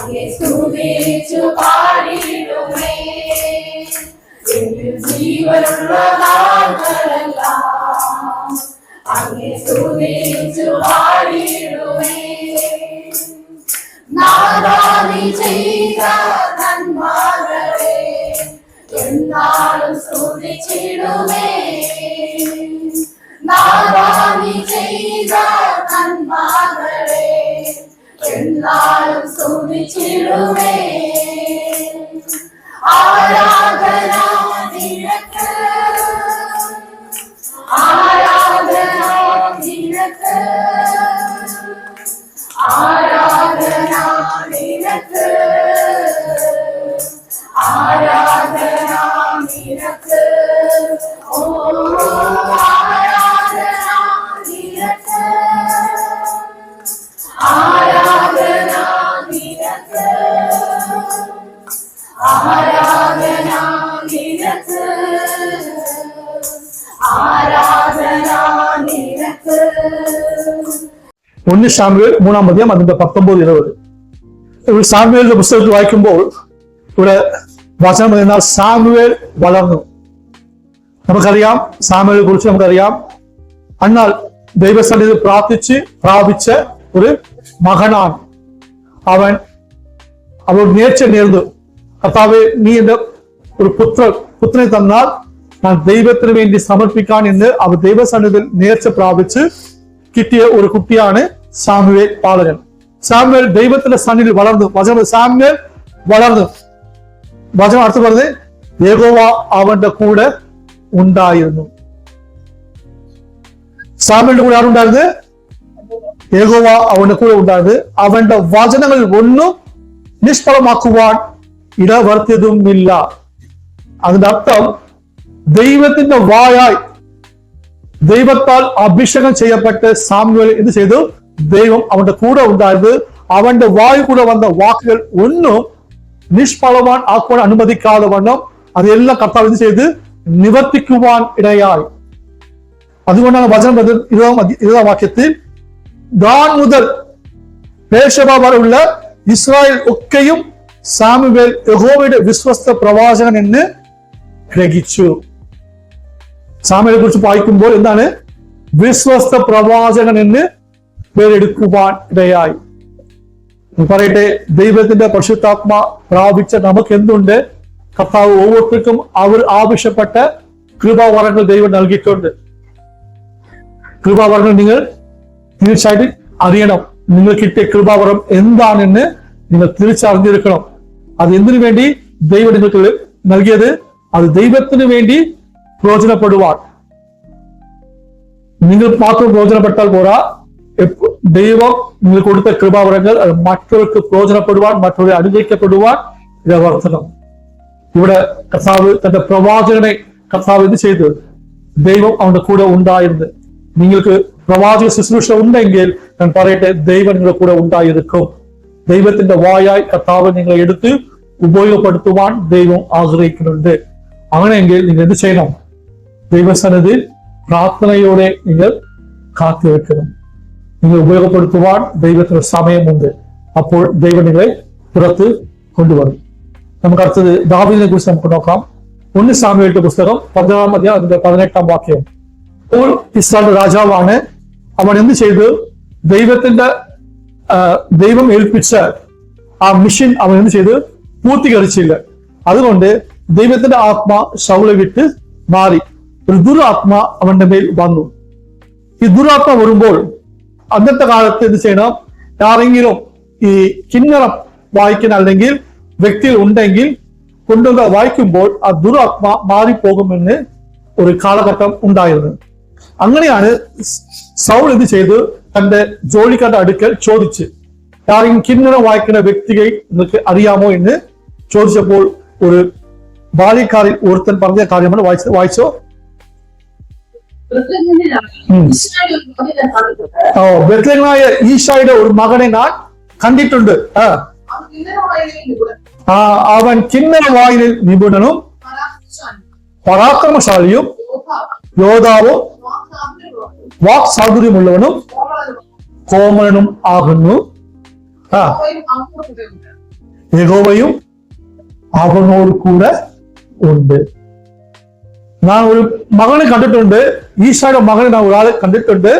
അങ്ങേ സ്തുതിച്ചു പാടിടുമേ ജീവനുള്ള നാളുകളെല്ലാം അങ്ങേ സ്തുതിച്ചു പാടിടുമേ നാദാനി ചെയ്ത നന്മകളെ എന്നാളും സ്തുതിച്ചിടുമേ നാദാനി ചെയ്ത നന്മകളെ എന്നാളും സ്തുതിച്ചിടുമേ ആരാധന നിനക്ക് ആരാധന നിനക്ക് ആരാധന നിനക്ക് ആരാധന നിനക്ക് ഓ ആരാധന നിനക്ക് ആരാധന നിനക്ക് ആരാധന നിനക്ക് ആരാധന നിനക്ക്. 1 ശമൂവേൽ 3-ാം അധ്യായം അതിന്റെ 19-20. സാമുവേലിന്റെ പുസ്തകത്തിൽ വായിക്കുമ്പോൾ ഇവിടെ വചനം എന്നാൽ സാമുവേൽ വളർന്നു. നമുക്കറിയാം സാമുവേലിനെ കുറിച്ച് നമുക്കറിയാം. എന്നാൽ ദൈവസന്നിധി പ്രാപിച്ച ഒരു മകനാണ് അവൻ. അവരോട് നേർച്ച നേർന്നു, കർത്താവേ നീ എന്റെ ഒരു പുത്രനെ തന്നാൽ ഞാൻ ദൈവത്തിന് വേണ്ടി സമർപ്പിക്കാൻ എന്ന് അവർ ദൈവസന്നിധിയിൽ നേർച്ച പ്രാപിച്ച് കിട്ടിയ ഒരു കുട്ടിയാണ് സാമുവേൽ പാലകൻ. സാമുവേൽ ദൈവത്തിന്റെ സന്നിധിയിൽ വളർന്നു. വചനം സാമുവേൽ വളർന്നു. വചനം അടുത്ത് പറഞ്ഞ് യഹോവ അവന്റെ കൂടെ ഉണ്ടായിരുന്നു. സാമുവേലിന്റെ കൂടെ ആരുണ്ടായിരുന്നു? യഹോവ അവന്റെ കൂടെ ഉണ്ടായിരുന്നു. അവന്റെ വചനങ്ങളിൽ ഒന്നും നിഷ്ഫലമാക്കുവാൻ ഇടവരുത്തിയതുമില്ല. അതിന്റെ അർത്ഥം ദൈവത്തിന്റെ വായായി ദൈവത്താൽ അഭിഷേകം ചെയ്യപ്പെട്ട് സാമുവേൽ എന്ത് ചെയ്തു? ദൈവം അവന്റെ കൂടെ ഉണ്ടായത്. അവന്റെ വായു കൂടെ വന്ന വാക്കുകൾ ഒന്നും നിഷ്ഫലവാൻ ആക്കുവാൻ അനുവദിക്കാതെ വണ്ണം അതെല്ലാം കർത്താവ് എന്ത് ചെയ്ത് നിവർത്തിക്കുവാൻ ഇടയായി. അതുകൊണ്ടാണ് വചനം 20-ാം വാക്യത്തിൽ ദാൻ മുതൽ ബേർശേബ വരെയുള്ള ഇസ്രായേൽ ഒക്കെയും സാമുവേൽ യഹോവയുടെ വിശ്വസ്ത പ്രവാചകൻ എന്ന് ഗ്രഹിച്ചു. സാമുവേലിനെ കുറിച്ച് വായിക്കുമ്പോൾ എന്താണ്? വിശ്വസ്ത പ്രവാചകൻ എന്ന് പേരെടുക്കുവാൻ ഇടയായി. പറയട്ടെ, ദൈവത്തിന്റെ പരിശുദ്ധാത്മ പ്രാപിച്ച നമുക്ക് എന്തുണ്ട്? കർത്താവ് ഓരോരുത്തർക്കും അവർ ആവശ്യപ്പെട്ട കൃപാവരങ്ങൾ ദൈവം നൽകിയിട്ടുണ്ട്. കൃപാവരങ്ങൾ നിങ്ങൾ തീർച്ചയായിട്ടും അറിയണം. നിങ്ങൾ കിട്ടിയ കൃപാവരം എന്താണെന്ന് നിങ്ങൾ തിരിച്ചറിഞ്ഞിരിക്കണം. അത് എന്തിനു വേണ്ടി ദൈവം നിങ്ങൾക്ക് നൽകിയത്? അത് ദൈവത്തിന് വേണ്ടി പ്രയോജനപ്പെടുവാൻ. നിങ്ങൾ മാത്രം പ്രയോജനപ്പെട്ടാൽ പോരാ, ദൈവം നിങ്ങൾ കൊടുത്ത കൃപാവരങ്ങൾ അത് മറ്റവർക്ക് പ്രയോജനപ്പെടുവാൻ, മറ്റവരെ അനുഗ്രഹിക്കപ്പെടുവാൻ ഇടവർത്തണം. ഇവിടെ കർത്താവ് തന്റെ പ്രവാചകനെ കർത്താവ് എന്ത് ചെയ്തു? ദൈവം അവന്റെ കൂടെ ഉണ്ടായിരുന്നു. നിങ്ങൾക്ക് പ്രവാചക ശുശ്രൂഷ ഉണ്ടെങ്കിൽ ഞാൻ പറയട്ടെ, ദൈവം നിങ്ങളുടെ കൂടെ ഉണ്ടായിരിക്കും. ദൈവത്തിന്റെ വായായി കർത്താവ് നിങ്ങളെ എടുത്ത് ഉപയോഗപ്പെടുത്തുവാൻ ദൈവം ആഗ്രഹിക്കുന്നുണ്ട്. അങ്ങനെയെങ്കിൽ നിങ്ങൾ എന്ത് ചെയ്യണം? ദൈവസന്നിധി പ്രാർത്ഥനയോടെ നിങ്ങൾ കാത്തിരിക്കണം. നിങ്ങൾ ഉപയോഗപ്പെടുത്തുവാൻ ദൈവത്തിന് സമയമുണ്ട്. അപ്പോൾ ദൈവം നിങ്ങളെ പുറത്ത് കൊണ്ടുവരും. നമുക്ക് അടുത്തത് ദാവീദിനെ കുറിച്ച് നമുക്ക് നോക്കാം. 1 ശമൂവേലിന്റെ പുസ്തകം 16-ാം അധ്യായം അതിന്റെ 18-ാം വാക്യം. അപ്പോൾ ഇസ്രായേൽ രാജാവാണ്. അവൻ എന്ത് ചെയ്തു? ദൈവം ഏൽപ്പിച്ച ആ മിഷൻ അവൻ എന്ത് ചെയ്ത് പൂർത്തീകരിച്ചില്ല. അതുകൊണ്ട് ദൈവത്തിന്റെ ആത്മ ശൗലെ വിട്ട് മാറി. ഒരു ദുരാത്മ അവന്റെ മേൽ വന്നു. ഈ ദുരാത്മ വരുമ്പോൾ അന്നത്തെ കാലത്ത് എന്ത് ചെയ്യണം? ആരെങ്കിലും ഈ കിന്നരം വായിക്കുന്ന അല്ലെങ്കിൽ വ്യക്തികൾ ഉണ്ടെങ്കിൽ കൊണ്ടുവന്ന് വായിക്കുമ്പോൾ ആ ദുരാത്മ മാറിപ്പോകുമെന്ന് ഒരു കാലഘട്ടം ഉണ്ടായിരുന്നു. അങ്ങനെയാണ് സൗൾ എന്ത് ചെയ്ത് തന്റെ ജോലിക്കാരുടെ അടുക്കൽ ചോദിച്ച്, ആരെങ്കിലും കിന്നരം വായിക്കുന്ന വ്യക്തിയെ നിങ്ങൾക്ക് അറിയാമോ എന്ന് ചോദിച്ചപ്പോൾ ഒരു ബാല്യക്കാരിൽ ഒരുത്തൻ പറഞ്ഞ കാര്യമാണ്. വായിച്ചോ? ബെത്ലഹേമായ ഈശായുടെ ഒരു മകനെ ഞാൻ കണ്ടിട്ടുണ്ട്. അവൻ കിന്നര വായിലിൽ നിപുണനും പരാക്രമശാലിയും യോദ്ധാവും വാക് സാധുര്യമുള്ളവനും കോമളനും ആകുന്നു. യഹോവയും അവനോട് കൂടെ ഉണ്ട്. ഞാൻ ഒരു മകനെ കണ്ടിട്ടുണ്ട്, ഈശോയുടെ മകനെ ഞാൻ ഒരാളെ കണ്ടിട്ടുണ്ട്.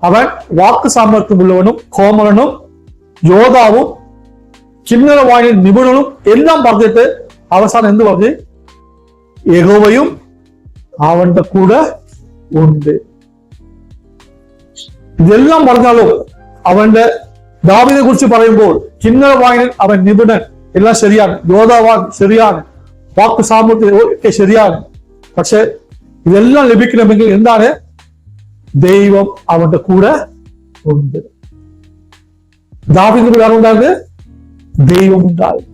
അവൻ വാക്ക് സാമർത്ഥ്യമുള്ളവനും കോമളനും യോദ്ധാവും കിന്നര വായന നിപുണനും എല്ലാം പറഞ്ഞിട്ട് അവസാനം എന്ത് പറഞ്ഞു? യഹോവയും അവന്റെ കൂടെ ഉണ്ട്. ഇതെല്ലാം പറഞ്ഞാലും അവന്റെ ദാവീദിനെ കുറിച്ച് പറയുമ്പോൾ കിന്നര വായനയിൽ അവൻ നിപുണൻ, എല്ലാം ശരിയാണ്, യോദ്ധാവാൻ ശരിയാണ്, വാക്ക് സാമർത്ഥ്യം ഒക്കെ ശരിയാണ്. പക്ഷെ ഇതെല്ലാം ലഭിക്കണമെങ്കിൽ എന്താണ്? ദൈവം അവന്റെ കൂടെ ഉണ്ട്. ദാവീദിന് കൂടെ ഉണ്ടായത് ദൈവം ഉണ്ടാകും.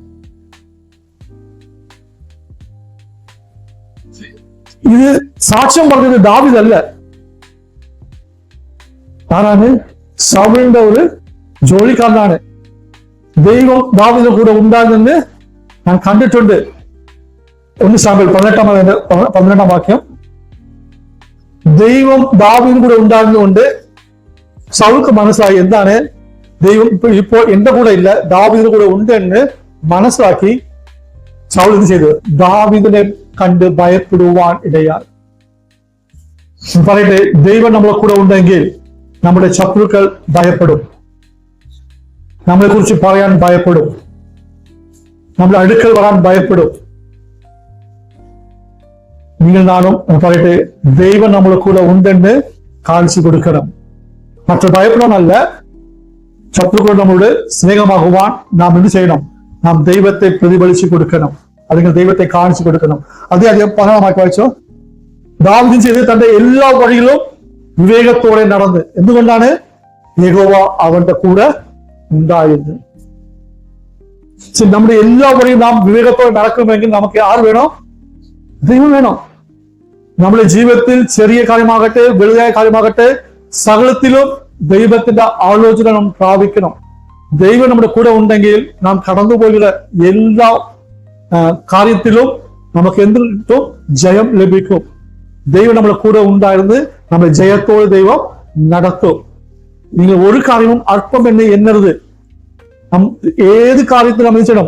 ഇത് സാക്ഷ്യം പറഞ്ഞത് ദാവീദല്ല, ആരാണ്? സൗലിന്റെ ഒരു ജോലിക്കാരനാണ്. ദൈവം ദാവീദിന്റെ കൂടെ ഉണ്ടാകുന്നെന്ന് ഞാൻ കണ്ടിട്ടുണ്ട്. 1 ശമൂവേൽ 18 വാക്യം. ദൈവം ദാവീദിന്റെ കൂടെ ഉണ്ടാകുന്നതുകൊണ്ട് സൗൾക്ക് മനസ്സിലായി എന്താണ് ദൈവം ഇപ്പോൾ എന്റെ കൂടെ ഇല്ല, ദാവീദിന്റെ കൂടെ ഉണ്ട് എന്ന് മനസ്സിലാക്കി സൗൾ എന്ത് ചെയ്തു? ദാവീദിനെ കണ്ട് ഭയപ്പെടുവാൻ ഇടയായി. പറയട്ടെ, ദൈവം നമ്മളെ കൂടെ ഉണ്ടെങ്കിൽ നമ്മുടെ ശത്രുക്കൾ ഭയപ്പെടും, നമ്മളെ കുറിച്ച് പറയാൻ ഭയപ്പെടും, നമ്മുടെ അടുക്കൽ വരാൻ ഭയപ്പെടും. നിങ്ങൾ നാളും പറയട്ടെ, ദൈവം നമ്മളെ കൂടെ ഉണ്ടെന്ന് കാണിച്ചു കൊടുക്കണം. മറ്റു ഭയപ്പെടാനല്ല, ശത്രുക്കൾ നമ്മളോട് സ്നേഹമാകുവാൻ നാം എന്ത് ചെയ്യണം? നാം ദൈവത്തെ പ്രതിഫലിച്ചു കൊടുക്കണം, അല്ലെങ്കിൽ ദൈവത്തെ കാണിച്ചു കൊടുക്കണം. അദ്ദേഹം 16 വായിച്ചോ. ദാവീദ് ചെയ്ത് തന്റെ എല്ലാ വഴികളും വിവേകത്തോടെ നടന്ന്. എന്തുകൊണ്ടാണ്? യഹോവ അവന്റെ കൂടെ ഉണ്ടായിരുന്നു. നമ്മുടെ എല്ലാ വഴിയും നാം വിവേകത്തോടെ നടക്കണമെങ്കിൽ നമുക്ക് ആര് വേണം? ദൈവം വേണം. നമ്മുടെ ജീവിതത്തിൽ ചെറിയ കാര്യമാകട്ടെ വലുതായ കാര്യമാകട്ടെ സകലത്തിലും ദൈവത്തിന്റെ ആലോചന നാം പ്രാപിക്കണം. ദൈവം നമ്മുടെ കൂടെ ഉണ്ടെങ്കിൽ നാം കടന്നുപോയ എല്ലാ കാര്യത്തിലും നമുക്ക് എന്ത് കിട്ടും? ജയം ലഭിക്കും. ദൈവം നമ്മുടെ കൂടെ ഉണ്ടായിരുന്ന് നമ്മുടെ ജയത്തോടെ ദൈവം നടത്തും. നിങ്ങൾ ഒരു കാര്യവും അല്പം എന്ന് എണ്ണരുത്. ഏത് കാര്യത്തിൽ നമ്മൾ ചെയ്യണം?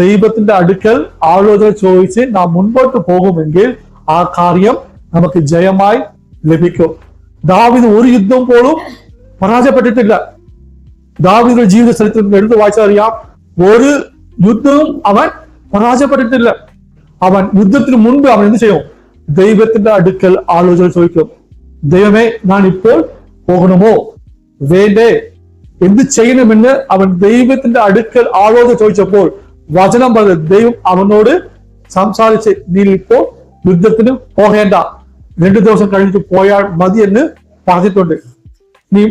ദൈവത്തിന്റെ അടുക്കൽ ആലോചന ചോദിച്ച് നാം മുൻപോട്ട് പോകുമെങ്കിൽ ആ കാര്യം നമുക്ക് ജയമായി ലഭിക്കും. ദാവീദ് ഒരു യുദ്ധം പോലും പരാജയപ്പെട്ടിട്ടില്ല. ദാവീദിന്റെ ജീവിത ചരിത്രത്തിൽ എടുത്ത് വായിച്ചറിയാം, ഒരു യുദ്ധവും അവൻ പരാജയപ്പെട്ടിട്ടില്ല. അവൻ യുദ്ധത്തിന് മുൻപ് അവൻ എന്ത് ചെയ്യും? ദൈവത്തിന്റെ അടുക്കൽ ആലോചന ചോദിക്കും. ദൈവമേ, ഞാൻ ഇപ്പോൾ പോകണമോ വേണ്ടേ, എന്ത് ചെയ്യണമെന്ന് അവൻ ദൈവത്തിന്റെ അടുക്കൽ ആലോചന ചോദിച്ചപ്പോൾ വചനം പറഞ്ഞത് ദൈവം അവനോട് സംസാരിച്ച്, നീ ഇപ്പോൾ യുദ്ധത്തിന് പോകേണ്ട, 2 ദിവസം കഴിഞ്ഞിട്ട് പോയാൽ മതി എന്ന് പറഞ്ഞിട്ടുണ്ട്. നീ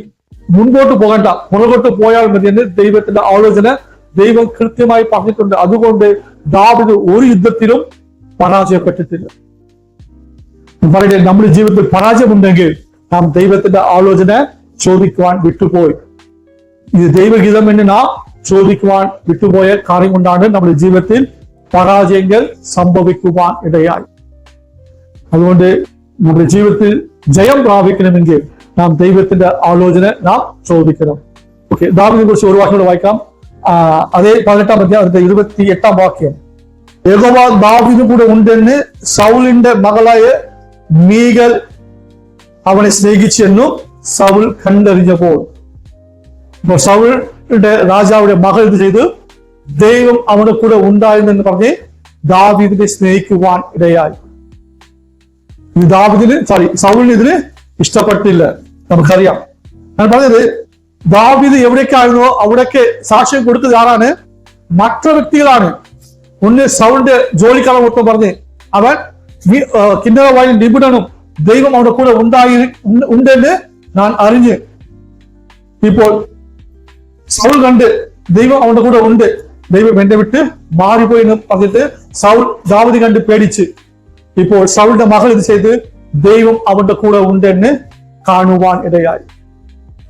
മുൻപോട്ട് പോകേണ്ട, പുറകോട്ട് പോയാൽ മതി എന്ന് ദൈവത്തിന്റെ ആലോചന ദൈവം കൃത്യമായി പറഞ്ഞിട്ടുണ്ട്. അതുകൊണ്ട് ദാവീദ് ഒരു യുദ്ധത്തിലും പരാജയപ്പെട്ടിട്ടില്ല. പറയട്ടെ, നമ്മുടെ ജീവിതത്തിൽ പരാജയമുണ്ടെങ്കിൽ നാം ദൈവത്തിന്റെ ആലോചന ചോദിക്കുവാൻ വിട്ടുപോയി. ഇത് ദൈവഗീതം എന്ന് നാം ചോദിക്കുവാൻ വിട്ടുപോയ കാര്യം കൊണ്ടാണ് നമ്മുടെ ജീവിതത്തിൽ പരാജയങ്ങൾ സംഭവിക്കുവാൻ ഇടയായി. അതുകൊണ്ട് നമ്മുടെ ജീവിതത്തിൽ ജയം പ്രാപിക്കണമെങ്കിൽ നാം ദൈവത്തിന്റെ ആലോചന നാം ചോദിക്കണം. ഓക്കെ, ദാവീദിനെ കുറിച്ച് ഒരു വാക്യം വായിക്കാം. അതേ 18 അധ്യായത്തിന്റെ 28 വാക്യം. യഹോവ ദാവീദിന് കൂടെ ഉണ്ടെന്ന് സൗലിന്റെ മകളായ മീകൽ അവനെ സ്നേഹിച്ചെന്നും സൗൽ കണ്ടറിഞ്ഞപ്പോൾ. ഇപ്പൊ സൗലിന്റെ രാജാവുടെ മകൾ ഇത് ചെയ്ത് ദൈവം അവന്റെ കൂടെ ഉണ്ടായിരുന്നെന്ന് പറഞ്ഞ് ദാവീദിനെ സ്നേഹിക്കുവാൻ ഇടയായി. സൗലിന് ഇതിന് ഇഷ്ടപ്പെട്ടില്ല, നമുക്കറിയാം. ഞാൻ പറഞ്ഞത് ദാവീദ് എവിടേക്കായിരുന്നോ അവിടേക്ക് സാക്ഷ്യം കൊടുത്തത് ആരാണ്? മറ്റു വ്യക്തികളാണ്. ഒന്ന് സൗലിന്റെ ജോലിക്കാരൻ മൊത്തം പറഞ്ഞ് അവൻ കിന്നര വായന നിപുണനും ദൈവം അവന്റെ കൂടെ ഉണ്ടെന്ന് ഞാൻ അറിഞ്ഞ്. ഇപ്പോൾ സൗൽ കണ്ട് ദൈവം അവന്റെ കൂടെ ഉണ്ട്, ദൈവം എന്നെ വിട്ട് മാറിപ്പോയി എന്ന് പറഞ്ഞിട്ട് സൗൽ ദാവീദ് കണ്ട് പേടിച്ച്. ഇപ്പോൾ സൗലിന്റെ മകൾ ഇത് ചെയ്ത് ദൈവം അവന്റെ കൂടെ ഉണ്ടെന്ന് കാണുവാൻ ഇടയായി.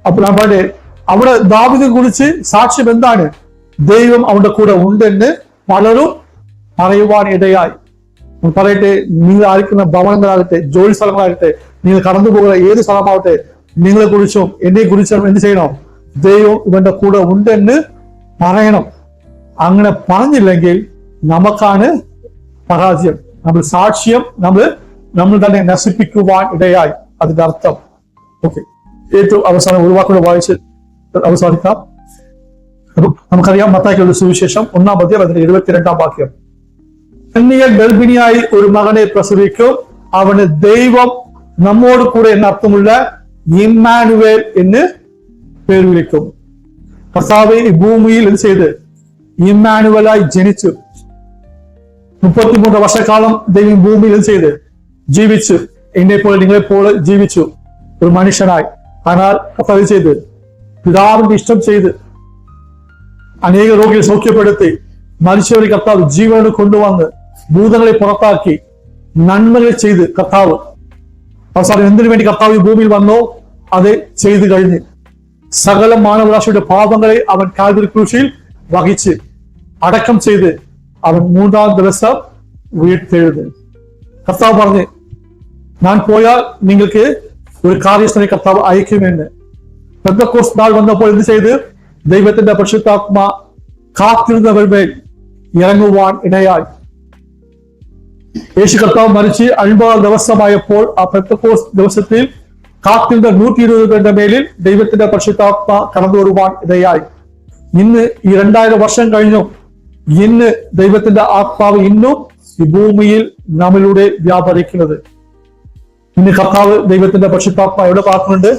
അപ്പോൾ ഞാൻ പറഞ്ഞേ, അവിടെ ദാവീദിനെ കുറിച്ച് സാക്ഷ്യം എന്താണ്? ദൈവം അവന്റെ കൂടെ ഉണ്ടെന്ന് പലരും പറയുവാൻ ഇടയായി. പറയട്ടെ, നിങ്ങൾ ആയിരിക്കുന്ന ഭവനങ്ങളാകട്ടെ, ജോലി സ്ഥലങ്ങളാകട്ടെ, നിങ്ങൾ കടന്നു പോകുന്ന ഏത് സ്ഥലമാവട്ടെ, നിങ്ങളെ കുറിച്ചും എന്നെ കുറിച്ചും എന്ത് ചെയ്യണം? ദൈവം ഇവന്റെ കൂടെ ഉണ്ടെന്ന് പറയണം. അങ്ങനെ പറഞ്ഞില്ലെങ്കിൽ നമുക്കാണ് പരാജയം. നമ്മൾ സാക്ഷ്യം നമ്മൾ തന്നെ നശിപ്പിക്കുവാൻ ഇടയായി. അതിന്റെ അർത്ഥം ഓക്കെ. ഏറ്റവും അവസാനം ഒരു വാക്കുകൾ വായിച്ച് അവസാനിക്കാം. നമുക്കറിയാം മത്തായിയുടെ സുവിശേഷം 1-ാം അധ്യായം അതിന്റെ 22-ാം വാക്യം. കന്യക ഗർഭിണിയായി ഒരു മകനെ പ്രസവിക്കും, അവന് ദൈവം നമ്മോട് കൂടെ എന്ന അർത്ഥമുള്ള ഇമ്മാനുവേൽ എന്ന് പേര് വിളിക്കും. കർത്താവ് ഈ ഭൂമിയിൽ എന്ത് ചെയ്ത് ഇമ്മാനുവലായി ജനിച്ചു. 33 വർഷക്കാലം ദൈവം ഭൂമിയിൽ എന്ത് ചെയ്ത് ജീവിച്ചു. എന്നെ പോലെ നിങ്ങളെ പോലെ ജീവിച്ചു ഒരു മനുഷ്യനായി. എന്നാൽ കർത്താവ് ചെയ്ത് പിതാവിന്റെ ഇഷ്ടം ചെയ്ത് അനേക രോഗികളെ സൗഖ്യപ്പെടുത്തി, മരിച്ചവരെ കർത്താവ് ജീവനെ കൊണ്ടുവന്ന് ഭൂതങ്ങളെ പുറത്താക്കി നന്മകൾ ചെയ്ത് കർത്താവ് അവസാനം എന്തിനു വേണ്ടി കർത്താവ് ഈ ഭൂമിയിൽ വന്നോ അത് ചെയ്തു കഴിഞ്ഞ് സകല മാനവരാശിയുടെ പാപങ്ങളെ അവൻ കാൽവരി ക്രൂശിൽ വഹിച്ച് അടക്കം ചെയ്ത് അവൻ 3-ാം ദിവസം ഉയർത്തെഴുത്. കർത്താവ് പറഞ്ഞ് ഞാൻ പോയാൽ നിങ്ങൾക്ക് ഒരു കാര്യസ്ഥനെ കർത്താവ് അയക്കുമെന്ന്. പെന്തക്കോസ്ത് നാൾ വന്നപ്പോൾ എന്ത് ചെയ്ത് ദൈവത്തിന്റെ പരിശുദ്ധാത്മ കാത്തിരുന്നവർ മേൽ ഇറങ്ങുവാൻ ഇടയായി. യേശു കർത്താവ് മരിച്ച് 50-ാം ദിവസമായപ്പോൾ ആ പെന്തക്കോസ്ത് ദിവസത്തിൽ കാത്തിരുന്ന 120 പേരുടെ മേലിൽ ദൈവത്തിന്റെ പരിശുദ്ധാത്മ കടന്നു വരുവാൻ ഇടയായി. ഇന്ന് ഈ 2000 വർഷം കഴിഞ്ഞു, ഇന്ന് ദൈവത്തിന്റെ ആത്മാവ് ഇന്നും ഈ ഭൂമിയിൽ നമ്മിലൂടെ വ്യാപരിക്കുന്നത്. ഇന്ന് കർത്താവ് ദൈവത്തിന്റെ പരിശുദ്ധാത്മ എവിടെ പാർക്കുന്നുണ്ട്?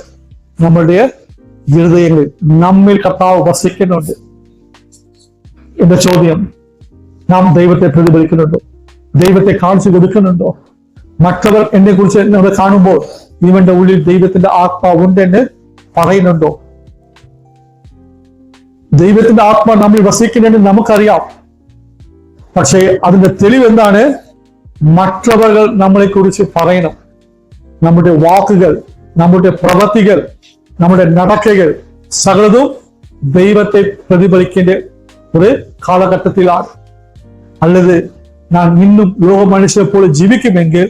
നമ്മളുടെ ഹൃദയങ്ങളിൽ നമ്മിൽ കർത്താവ് വസിക്കുന്നുണ്ട്. എന്റെ ചോദ്യം, നാം ദൈവത്തെ പ്രതിഫലിക്കുന്നുണ്ടോ? ദൈവത്തെ കാണിച്ചു കൊടുക്കുന്നുണ്ടോ? മറ്റവർ എന്നെ കുറിച്ച് നമ്മൾ കാണുമ്പോൾ ഇവന്റെ ഉള്ളിൽ ദൈവത്തിന്റെ ആത്മാവ് ഉണ്ട് എന്ന് പറയുന്നുണ്ടോ? ദൈവത്തിന്റെ ആത്മാ നമ്മിൽ വസിക്കുന്നുണ്ട് നമുക്കറിയാം. പക്ഷേ അതിന്റെ തെളിവ് എന്താണ്? മറ്റവർ നമ്മളെ കുറിച്ച് പറയണം. നമ്മുടെ വാക്കുകൾ, നമ്മുടെ പ്രവൃത്തികൾ, നമ്മുടെ നടക്കകൾ സകലതും ദൈവത്തെ പ്രതിഫലിക്കേണ്ട ഒരു കാലഘട്ടത്തിലാണ്. അല്ലത് ഞാൻ ഇന്നും ലോക മനുഷ്യരെ പോലെ ജീവിക്കുമെങ്കിൽ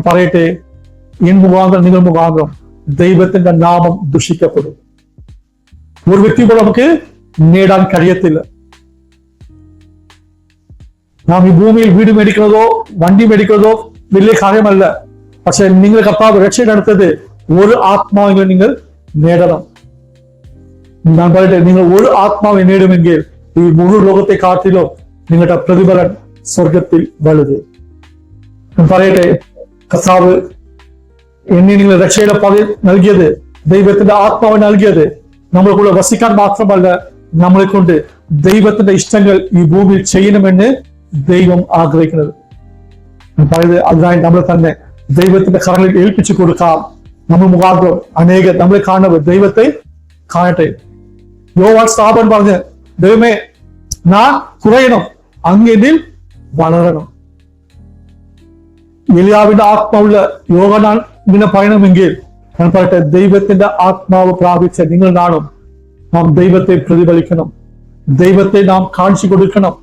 പറയട്ടെ, എൻ മുഖാന്തരം നിങ്ങൾ മുഖാന്തരം ദൈവത്തിന്റെ നാമം ദുഷിക്കപ്പെടും. ഒരു വ്യക്തി പോലും നമുക്ക് നേടാൻ കഴിയത്തില്ല. നാം ഈ ഭൂമിയിൽ വീട് മേടിക്കുന്നതോ വണ്ടി മേടിക്കുന്നതോ വലിയ കാര്യമല്ല. പക്ഷെ നിങ്ങൾ കർത്താവ് രക്ഷയെടുത്തത് ഒരു ആത്മാവിനെ നിങ്ങൾ നേടണം. ഞാൻ പറയട്ടെ, നിങ്ങൾ ഒരു ആത്മാവിനെ നേടുമെങ്കിൽ ഈ മുഴു ലോകത്തെ കാട്ടിലോ നിങ്ങളുടെ പ്രതിഫലം സ്വർഗത്തിൽ വലുത്. ഞാൻ പറയട്ടെ, കർത്താവ് എന്നെ നിങ്ങൾ രക്ഷയുടെ പദവി നൽകിയത്, ദൈവത്തിന്റെ ആത്മാവ് നൽകിയത് നമ്മളെ കൂടെ വസിക്കാൻ മാത്രമല്ല, നമ്മളെ കൊണ്ട് ദൈവത്തിന്റെ ഇഷ്ടങ്ങൾ ഈ ഭൂമിയിൽ ചെയ്യണമെന്ന് ദൈവം ആഗ്രഹിക്കുന്നത്. പറയുന്നത് അതിനായി നമ്മളെ തന്നെ ദൈവത്തിന്റെ കരങ്ങളിൽ ഏൽപ്പിച്ചു കൊടുക്കാം. നമ്മൾ മുഖാന്തരം അനേകം നമ്മളെ കാണുന്നവർ ദൈവത്തെ കാണട്ടെ. യോവാൻ സ്ഥാപൻ പറഞ്ഞ്, ദൈവമേ ഞാൻ കുറയണം, അങ്ങെന്നിൽ വളരണം. എലിയാവിന്റെ ആത്മാവുള്ള യോഹന്നാൻ ഇങ്ങനെ പറയണമെങ്കിൽ ഞാൻ പറയട്ടെ, ദൈവത്തിന്റെ ആത്മാവ് പ്രാപിച്ച നിങ്ങൾ നാളും നാം ദൈവത്തെ പ്രതിഫലിക്കണം. ദൈവത്തെ നാം കാണിച്ചു കൊടുക്കണം.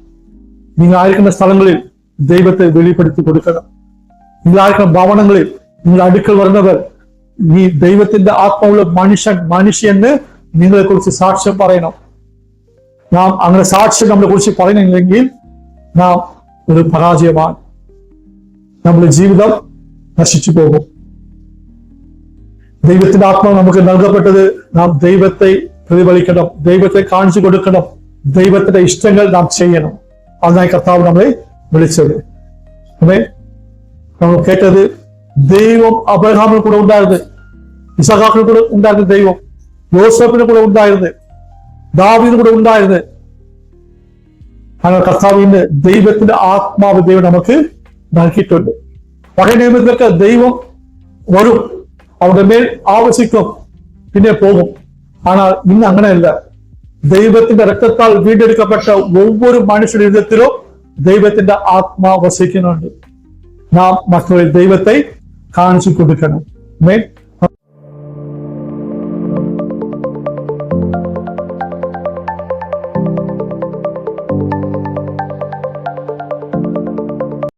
നിങ്ങൾ ആയിരിക്കുന്ന സ്ഥലങ്ങളിൽ ദൈവത്തെ വെളിപ്പെടുത്തി കൊടുക്കണം. നിങ്ങൾ ആയിരിക്കുന്ന ഭവനങ്ങളിൽ നിങ്ങൾ അടുക്കൽ വരുന്നവർ ഈ ദൈവത്തിന്റെ ആത്മാവുള്ള മനുഷ്യന് നിങ്ങളെ കുറിച്ച് സാക്ഷ്യം പറയണം. നാം അങ്ങനെ സാക്ഷ്യം നമ്മളെ കുറിച്ച് പറയണമെങ്കിൽ നാം ഒരു പരാജയമാണ്. നമ്മുടെ ജീവിതം നശിച്ചു പോകും. ദൈവത്തിന്റെ ആത്മാവ് നമുക്ക് നൽകപ്പെട്ടത് നാം ദൈവത്തെ പ്രതിഫലിക്കണം, ദൈവത്തെ കാണിച്ചു കൊടുക്കണം, ദൈവത്തിന്റെ ഇഷ്ടങ്ങൾ നാം ചെയ്യണം. അതിനായി കർത്താവ് നമ്മളെ വിളിച്ചത്. നമ്മൾ കേട്ടത് ദൈവം അബ്രഹാമിന് കൂടെ ഉണ്ടായിരുന്നു, ഇസഹാക്കിന് കൂടെ ഉണ്ടായിരുന്ന ദൈവം, യോസേഫിന് കൂടെ ഉണ്ടായിരുന്നത്, ദാവീദിന് കൂടെ ഉണ്ടായിരുന്നത്. അങ്ങനെ കർത്താവിന്റെ ദൈവത്തിന്റെ ആത്മാവ് ദൈവം നമുക്ക് നൽകിയിട്ടുണ്ട്. പഴയ നിയമത്തിലൊക്കെ ദൈവം വരും, അവരുടെ മേൽ ആവശിക്കും, പിന്നെ പോകും. ஆனால் ഇന്ന് അങ്ങനെയല്ല. ദൈവത്തിന്റെ രക്തത്താൽ വീണ്ടെടുക്കപ്പെട്ട ഒവ്വൊരു മനുഷ്യരുടെ ഹൃദയത്തിലും ദൈവത്തിന്റെ ആത്മാവ് വസിക്കുന്നുണ്ട്. നാം മറ്റുള്ള ദൈവത്തെ കാണിച്ചു കൊടുക്കണം.